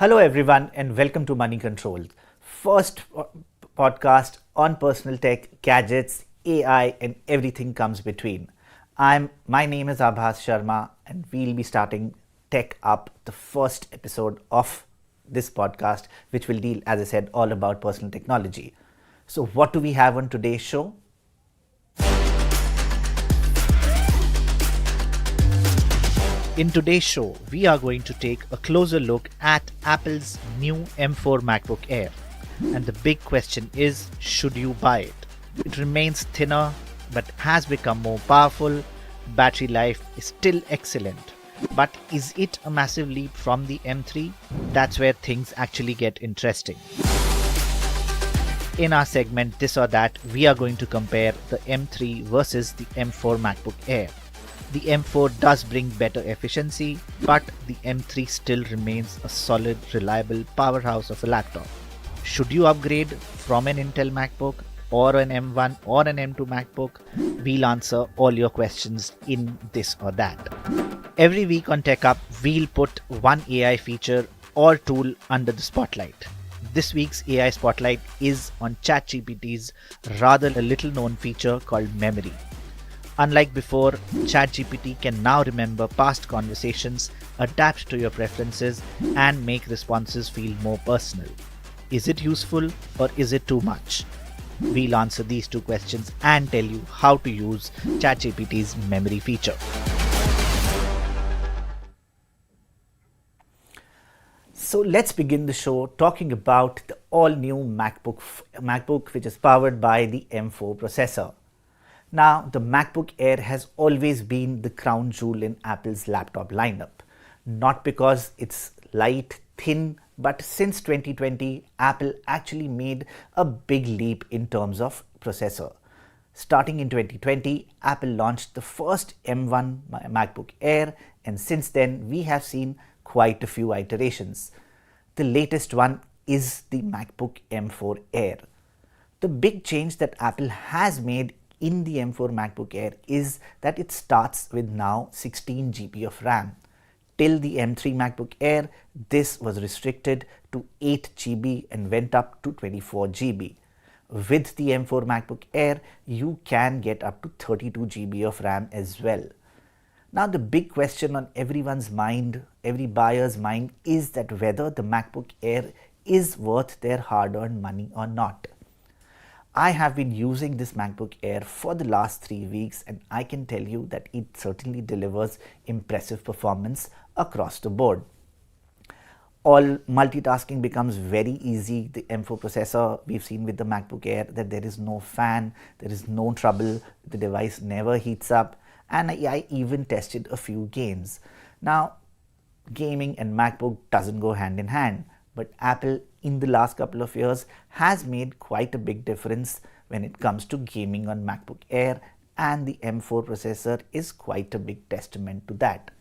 Hello, everyone, and welcome to Moneycontrol, first podcast on personal tech, gadgets, AI, and everything comes between. My name is Aabhas Sharma, and we'll be starting Tech Up, the first episode of this podcast, which will deal, as I said, all about personal technology. So, what do we have on today's show? In today's show, we are going to take a closer look at Apple's new M4 MacBook Air. And the big question is, should you buy it? It remains thinner but has become more powerful. Battery life is still excellent. But is it a massive leap from the M3? That's where things actually get interesting. In our segment This or That, we are going to compare the M3 versus the M4 MacBook Air. The M4 does bring better efficiency, but the M3 still remains a solid, reliable powerhouse of a laptop. Should you upgrade from an Intel MacBook or an M1 or an M2 MacBook? We'll answer all your questions in This or That. Every week on TechUp, we'll put one AI feature or tool under the spotlight. This week's AI spotlight is on ChatGPT's rather a little known feature called memory. Unlike before, ChatGPT can now remember past conversations, adapt to your preferences, and make responses feel more personal. Is it useful or is it too much? We'll answer these two questions and tell you how to use ChatGPT's memory feature. So let's begin the show talking about the all-new MacBook which is powered by the M4 processor. Now, the MacBook Air has always been the crown jewel in Apple's laptop lineup. Not because it's light, thin, but since 2020, Apple actually made a big leap in terms of processor. Starting in 2020, Apple launched the first M1 MacBook Air, and since then, we have seen quite a few iterations. The latest one is the MacBook M4 Air. The big change that Apple has made in the M4 MacBook Air is that it starts with now 16 GB of RAM. Till the M3 MacBook Air, this was restricted to 8 GB and went up to 24 GB. With the M4 MacBook Air, you can get up to 32 GB of RAM as well. Now, the big question on everyone's mind, every buyer's mind, is that whether the MacBook Air is worth their hard-earned money or not. I have been using this MacBook Air for the last 3 weeks, and I can tell you that it certainly delivers impressive performance across the board. All multitasking becomes very easy. The M4 processor, we've seen with the MacBook Air that there is no fan, there is no trouble, the device never heats up, and I even tested a few games. Now, gaming and MacBook doesn't go hand in hand, but Apple in the last couple of years has made quite a big difference when it comes to gaming on MacBook Air, and the M4 processor is quite a big testament to that.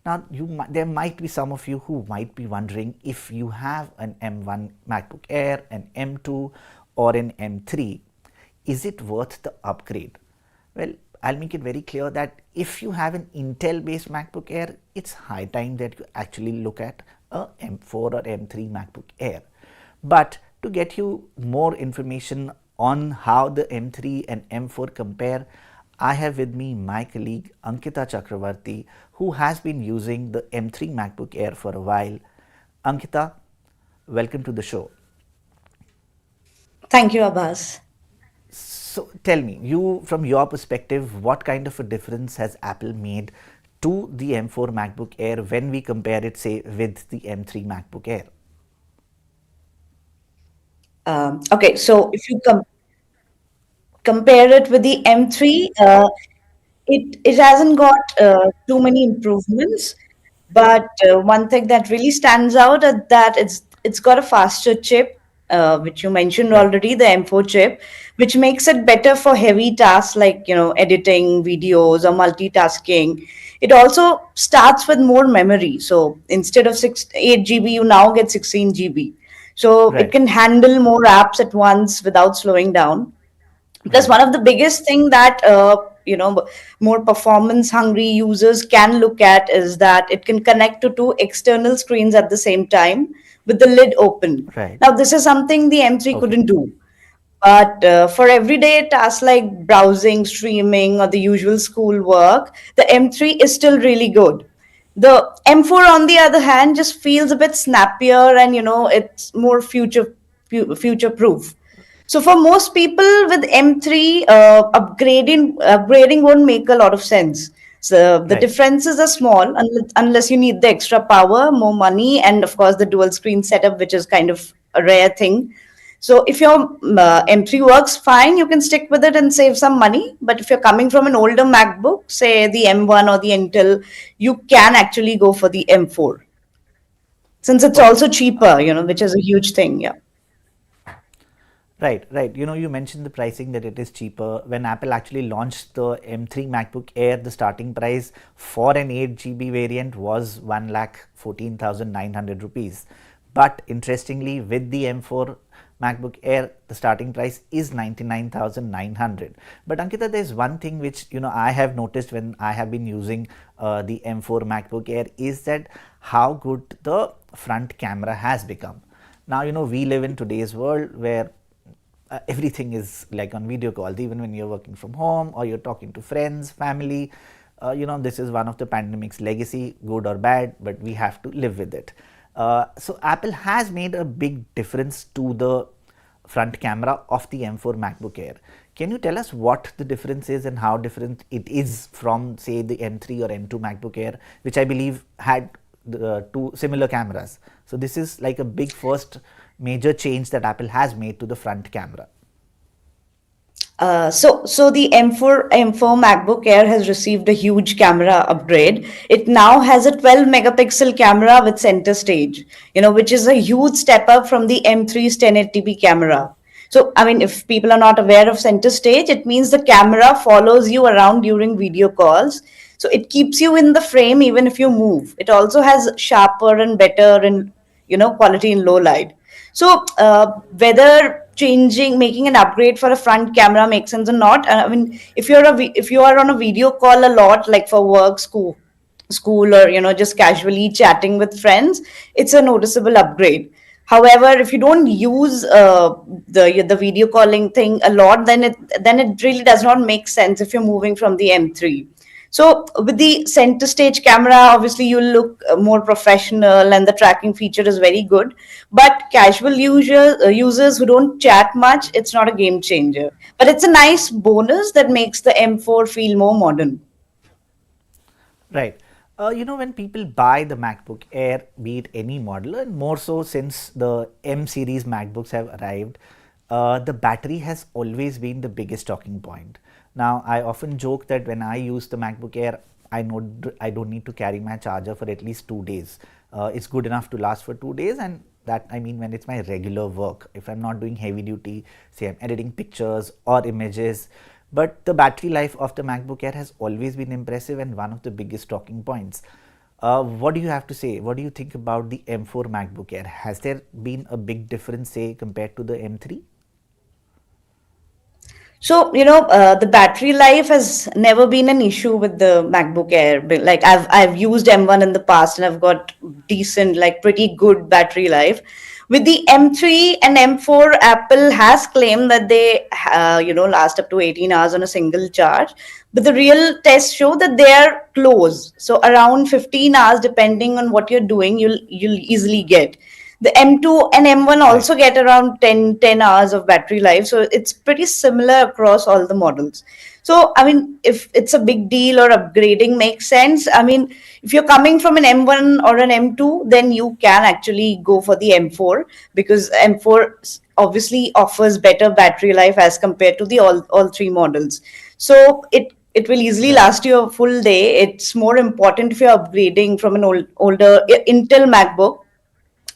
Now, there might be some of you who might be wondering, if you have an M1 MacBook Air, an M2 or an M3, is it worth the upgrade? Well, I'll make it very clear that if you have an Intel based MacBook Air, it's high time that you actually look at a M4 or M3 MacBook Air. But to get you more information on how the M3 and M4 compare, I have with me my colleague Ankita Chakravarti, who has been using the M3 MacBook Air for a while. Ankita, welcome to the show. Thank you, Abbas. So tell me, from your perspective, what kind of a difference has Apple made to the M4 MacBook Air when we compare it, say, with the M3 MacBook Air? Okay, so if you compare it with the M3, it hasn't got too many improvements, but one thing that really stands out is that it's got a faster chip, which you mentioned Right. already, the M4 chip, which makes it better for heavy tasks like editing videos or multitasking. It also starts with more memory, so instead of 8 GB, you now get 16 GB. So it Right. can handle more apps at once without slowing down. Plus, Right. one of the biggest thing that more performance hungry users can look at is that it can connect to two external screens at the same time with the lid open. Right. Now, this is something the M3 Okay. couldn't do. But for everyday tasks like browsing, streaming, or the usual school work, the M3 is still really good. The M4, on the other hand, just feels a bit snappier, and it's more future proof. So for most people with M3, upgrading won't make a lot of sense. So the Right. differences are small unless you need the extra power, more money, and of course the dual screen setup, which is kind of a rare thing. So if your M3 works fine, you can stick with it and save some money. But if you're coming from an older MacBook, say the M1 or the Intel, you can actually go for the M4 since it's Okay. also cheaper, which is a huge thing. Yeah. Right, right. You mentioned the pricing that it is cheaper. When Apple actually launched the M3 MacBook Air, the starting price for an 8 GB variant was 1,14,900 rupees. But interestingly, with the M4 MacBook Air, the starting price is 99,900. But Ankita, there's one thing which I have noticed when I have been using the M4 MacBook Air is that how good the front camera has become. Now we live in today's world where everything is like on video calls, even when you're working from home or you're talking to friends, family. This is one of the pandemic's legacy, good or bad, but we have to live with it. So Apple has made a big difference to the front camera of the M4 MacBook Air. Can you tell us what the difference is and how different it is from, say, the M3 or M2 MacBook Air, which I believe had two similar cameras? So this is like a big first major change that Apple has made to the front camera. So the M4 MacBook Air has received a huge camera upgrade. It now has a 12 megapixel camera with center stage, which is a huge step up from the M3's 1080p camera. So, I mean, if people are not aware of center stage, it means the camera follows you around during video calls. So it keeps you in the frame even if you move. It also has sharper and better and quality in low light. So whether making an upgrade for a front camera makes sense or not, I mean, if you are on a video call a lot, like for work, school, or just casually chatting with friends, it's a noticeable upgrade. However, if you don't use the video calling thing a lot, then it really does not make sense if you're moving from the M3. So with the center stage camera, obviously you look more professional, and the tracking feature is very good. But casual users who don't chat much, it's not a game changer. But it's a nice bonus that makes the M4 feel more modern. Right. When people buy the MacBook Air, be it any model, and more so since the M series MacBooks have arrived, the battery has always been the biggest talking point. Now, I often joke that when I use the MacBook Air, I know I don't need to carry my charger for at least 2 days. It's good enough to last for 2 days, and that I mean when it's my regular work. If I'm not doing heavy duty, say I'm editing pictures or images, but the battery life of the MacBook Air has always been impressive and one of the biggest talking points. What do you have to say? What do you think about the M4 MacBook Air? Has there been a big difference, say, compared to the M3? So, the battery life has never been an issue with the MacBook Air. Like I've used M1 in the past, and I've got decent, like pretty good battery life. With the M3 and M4, Apple has claimed that they, last up to 18 hours on a single charge. But the real tests show that they are close. So around 15 hours, depending on what you're doing, you'll easily get. The M2 and M1 Right. also get around 10 hours of battery life. So it's pretty similar across all the models. So, I mean, if it's a big deal or upgrading makes sense, I mean, if you're coming from an M1 or an M2, then you can actually go for the M4 because M4 obviously offers better battery life as compared to the all three models. So it will easily Right. last you a full day. It's more important if you're upgrading from an older Intel MacBook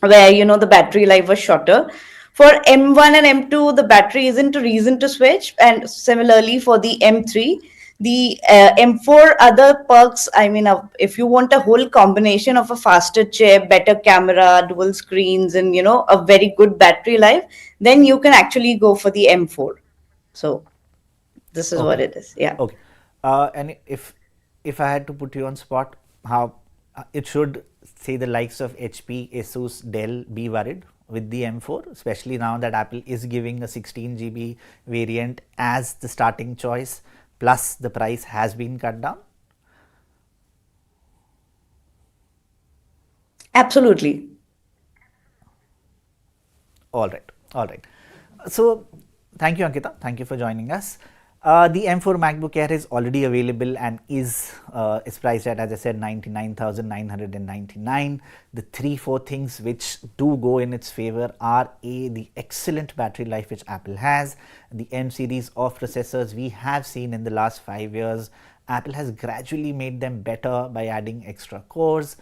where the battery life was shorter. For M1 and M2, the battery isn't a reason to switch, and similarly for the M3, the M4 other perks. I mean, if you want a whole combination of a faster chip, better camera, dual screens, and a very good battery life, then you can actually go for the M4. So this is what Okay. it is. Yeah. Okay. And if I had to put you on spot, how it should say the likes of HP, Asus, Dell be worried with the M4, especially now that Apple is giving a 16 GB variant as the starting choice, plus the price has been cut down. Absolutely. All right, all right. So, thank you, Ankita. Thank you for joining us. The M4 MacBook Air is already available and is priced at, as I said, 99,999. The four things which do go in its favor are the excellent battery life which Apple has, the M series of processors we have seen in the last 5 years. Apple has gradually made them better by adding extra cores.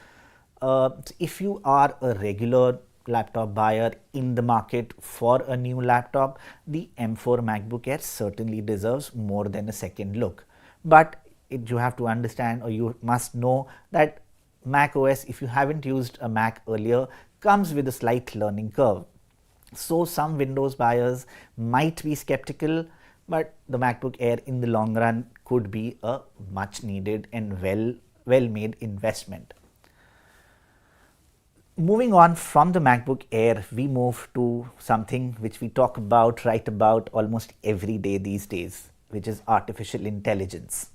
If you are a regular laptop buyer in the market for a new laptop, the M4 MacBook Air certainly deserves more than a second look. But you have to understand, or you must know, that Mac OS, if you haven't used a Mac earlier, comes with a slight learning curve. So some Windows buyers might be skeptical, but the MacBook Air in the long run could be a much needed and well made investment. Moving on from the MacBook Air, we move to something which we talk about, write about almost every day these days, which is artificial intelligence.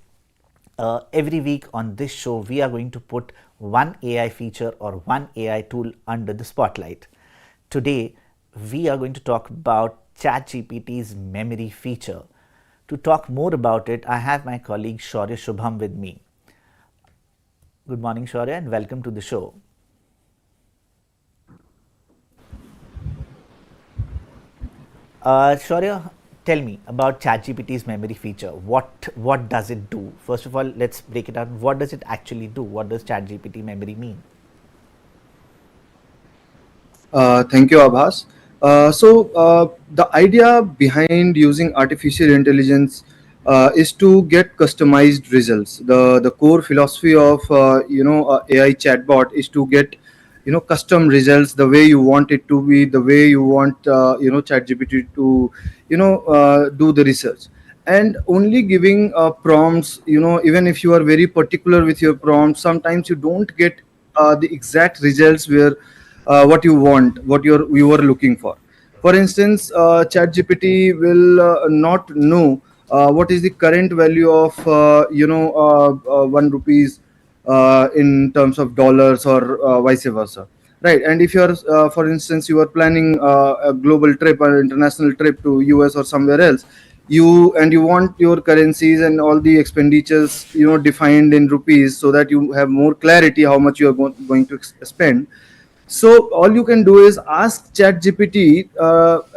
Every week on this show, we are going to put one AI feature or one AI tool under the spotlight. Today, we are going to talk about ChatGPT's memory feature. To talk more about it, I have my colleague Shaurya Shubham with me. Good morning, Shaurya, and welcome to the show. Shaurya, tell me about ChatGPT's memory feature. What does it do? First of all, let's break it down. What does it actually do? What does ChatGPT memory mean? Thank you, Aabhas. The idea behind using artificial intelligence is to get customized results. The core philosophy of AI chatbot is to get custom results the way you want it to be, the way you want ChatGPT to do the research. And only giving prompts, even if you are very particular with your prompts, sometimes you don't get the exact results where what you want, what you were looking for. For instance, ChatGPT will not know what is the current value of 1 rupees in terms of dollars, or vice versa, right? And if you are, for instance, you are planning a global trip or international trip to US or somewhere else, you want your currencies and all the expenditures defined in rupees, so that you have more clarity how much you are going to spend. So all you can do is ask ChatGPT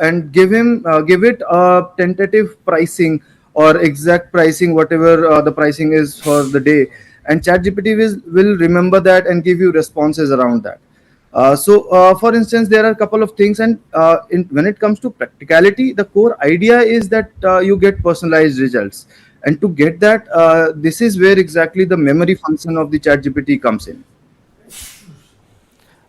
and give it a tentative pricing or exact pricing, whatever the pricing is for the day, and ChatGPT will remember that and give you responses around that. For instance, there are a couple of things, and when it comes to practicality, the core idea is that you get personalized results, and to get that, this is where exactly the memory function of the ChatGPT comes in.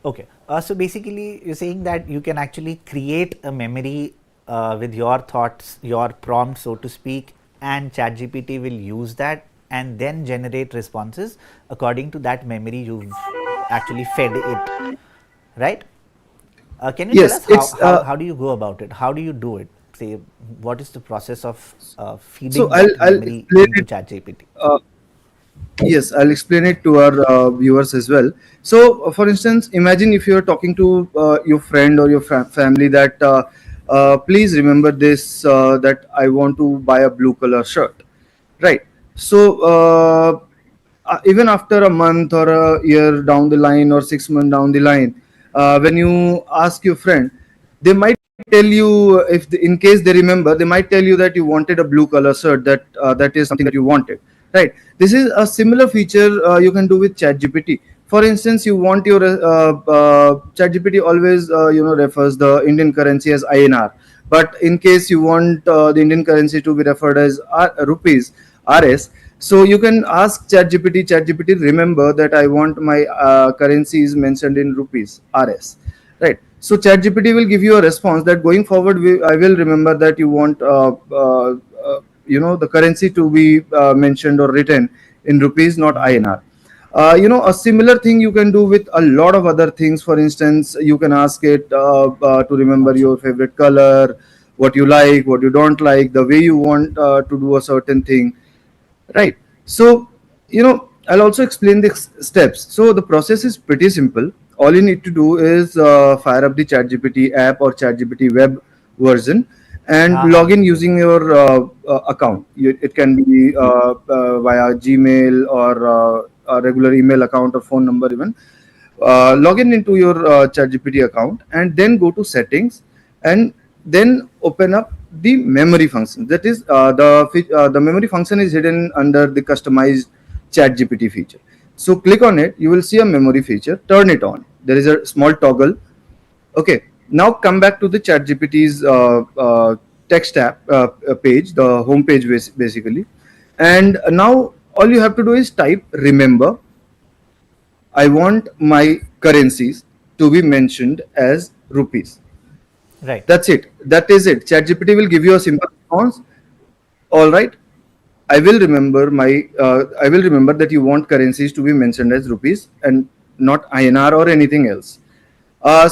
Okay, so basically, you're saying that you can actually create a memory with your thoughts, your prompt, so to speak, and ChatGPT will use that and then generate responses according to that memory you've actually fed it, right? Can you tell Yes, us it's how do you go about it? How do you do it? Say, what is the process of so feeding that I'll memory explain into it. ChatGPT? Uh, Yes, I'll explain it to our viewers as well. So, for instance, imagine if you're talking to your friend or your family that please remember this, that I want to buy a blue color shirt, right? So, even after a month or a year down the line or 6 months down the line, when you ask your friend, they might tell you, if in case they remember, they might tell you that you wanted a blue color shirt, that is something that you wanted, right? This is a similar feature you can do with ChatGPT. For instance, you want your ChatGPT always refers the Indian currency as INR, but in case you want the Indian currency to be referred as rupees, RS, so you can ask ChatGPT, remember that I want my currency is mentioned in rupees, RS, right? So ChatGPT will give you a response that going forward, I will remember that you want the currency to be mentioned or written in rupees, not INR. A similar thing you can do with a lot of other things. For instance, you can ask it to remember Also, your favorite color, what you like, what you don't like, the way you want to do a certain thing, right? So, I'll also explain the steps. So the process is pretty simple. All you need to do is fire up the ChatGPT app or ChatGPT web version and हाँ हाँ log in बिल्कुल using your account. It can be via Gmail or a regular email account or phone number even. Log in into your ChatGPT account and then go to settings and then open up the memory function. That is the memory function is hidden under the customized ChatGPT feature. So click on it. You will see a memory feature. Turn it on. There is a small toggle. Okay. Now come back to the ChatGPT's text app page, the home page basically, and now all you have to do is type remember. I want my currencies to be mentioned as rupees. right That's it. That is it. ChatGPT will give you a simple response. All right. I will remember that you want currencies to be mentioned as rupees and not INR or anything else.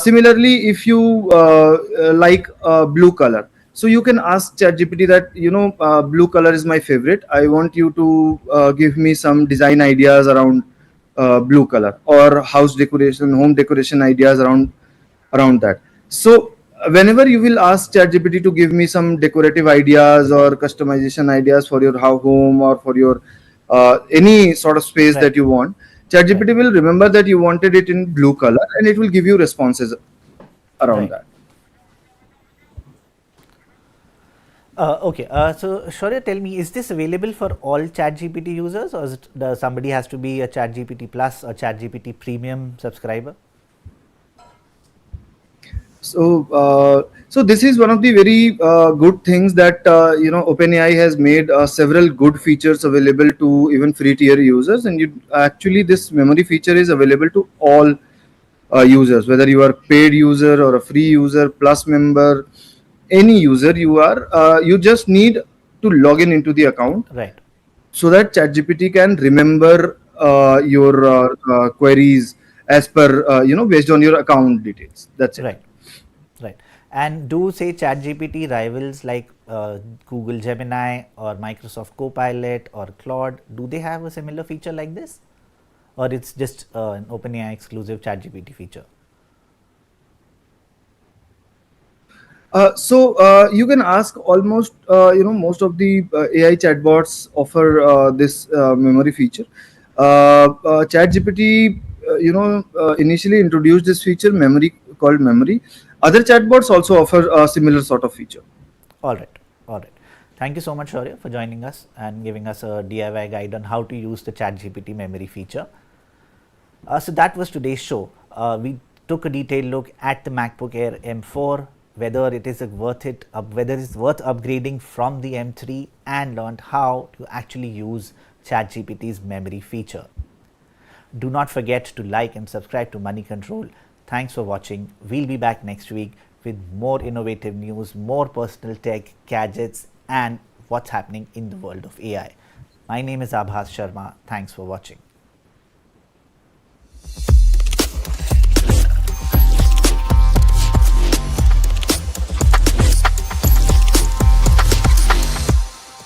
Similarly, if you like blue color, so you can ask ChatGPT that blue color is my favorite. I want you to give me some design ideas around blue color or house decoration, home decoration ideas around that. So whenever you will ask ChatGPT to give me some decorative ideas or customization ideas for your home or for your any sort of space right that you want, right ChatGPT will remember that you wanted it in blue color and it will give you responses around right that. Okay, so Shaurya, tell me, is this available for all ChatGPT users, or does somebody has to be a ChatGPT Plus or ChatGPT Premium subscriber? So this is one of the very good things that OpenAI has made several good features available to even free tier users, and actually this memory feature is available to all users, whether you are paid user or a free user, plus member, any user you are. You just need to log in into the account Right, so that ChatGPT can remember your queries as per based on your account details. That's it. right, right. And do say ChatGPT rivals like Google Gemini or Microsoft Copilot or Claude? Do they have a similar feature like this, or it's just an OpenAI exclusive ChatGPT feature? You can ask almost most of the AI chatbots offer this memory feature. ChatGPT initially introduced this feature memory called memory. Other chatbots also offer a similar sort of feature. All right, all right. Thank you so much, Shaurya, for joining us and giving us a DIY guide on how to use the ChatGPT memory feature. So that was today's show. We took a detailed look at the MacBook Air M4, whether it is worth it, whether it's worth upgrading from the M3, and learned how to actually use ChatGPT's memory feature. Do not forget to like and subscribe to Moneycontrol. Thanks for watching. We'll be back next week with more innovative news, more personal tech, gadgets, and what's happening in the world of AI. My name is Aabhas Sharma. Thanks for watching.